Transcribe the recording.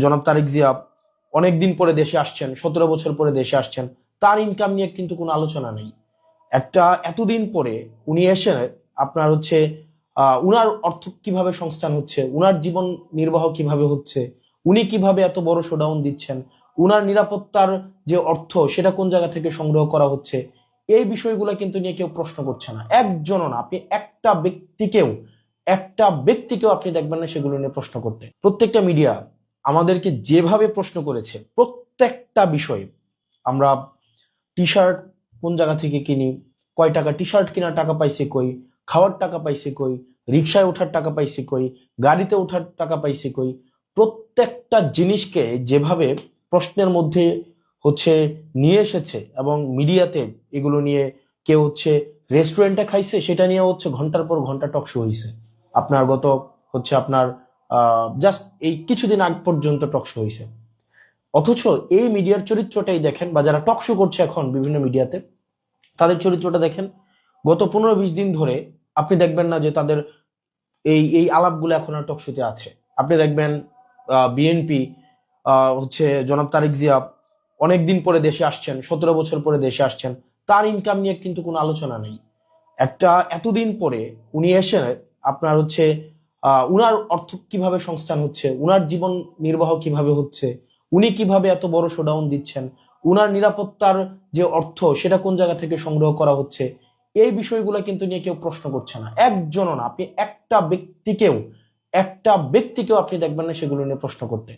জনাব তারেক জিয়া অনেকদিন পরে দেশে আসছেন, 17 বছর পরে দেশে আসছেন, তার ইনকাম নিয়ে কিন্তু কোনো আলোচনা নেই। এতদিন পরে উনি এসে আপনার হচ্ছে উনার অর্থ কিভাবে সংস্থান হচ্ছে, উনার জীবন নির্বাহ কিভাবে হচ্ছে, উনি কিভাবে এত বড় শোডাউন দিচ্ছেন, উনার নিরাপত্তার যে অর্থ সেটা কোন জায়গা থেকে সংগ্রহ করা হচ্ছে, এই বিষয়গুলো কিন্তু নিয়ে কেউ প্রশ্ন করছে না। একজনও না, আপনি একটা ব্যক্তিকেও আপনি দেখবেন না সেগুলো নিয়ে প্রশ্ন করতে। প্রত্যেকটা মিডিয়া আমাদেরকে যেভাবে প্রশ্ন করেছে, প্রত্যেকটা বিষয়ে আমরা টি শার্ট কোন জায়গা থেকে কিনি, কয় টাকা টি শার্ট কেনার টাকা পাইছি কই, খাওয়ার টাকা পাইছি কই, রিক্সায় ওঠার টাকা পাইছি কই, গাড়িতে ওঠার টাকা পাইছি কই, প্রত্যেকটা জিনিসকে যেভাবে প্রশ্নের মধ্যে নিয়ে এসেছে, এবং মিডিয়াতে এগুলো নিয়ে কেউ রেস্টুরেন্টে খাইছে সেটা নিয়ে ঘন্টার পর ঘন্টা টক শো হয়েছে। আপনার গত আপনার জাস্ট এই কিছুদিন আগ পর্যন্ত টক শো হয়েছে। অথচ এই মিডিয়ার চরিত্রটাই দেখেন, বা যারা টক শো করছে এখন বিভিন্ন মিডিয়াতে, তাদের চরিত্রটা দেখেন। গত 15-20 দিন ধরে আপনি দেখবেন না যে তাদের এই এই আলাপগুলো এখন আর টক শোতে আছে। আপনি দেখবেন বিএনপি জনাব তারেক জিয়া অনেকদিন পরে দেশে আসছেন, 17 বছর পরে দেশে আসছেন, তার ইনকাম নিয়ে কিন্তু কোনো আলোচনা নেই। এতদিন পরে উনি এসে আপনার উনার অর্থ কিভাবে সংস্থান হচ্ছে, উনার জীবন নির্বাহ কিভাবে হচ্ছে, উনি কিভাবে এত বড় শোডাউন দিচ্ছেন, উনার নিরাপত্তার যে অর্থ সেটা কোন জায়গা থেকে সংগ্রহ করা হচ্ছে, এই বিষয়গুলো কিন্তু নিয়ে কেউ প্রশ্ন করছে না। একজনও না, আপনি একটা ব্যক্তিকেও আপনি দেখবেন না সেগুলো নিয়ে প্রশ্ন করতে।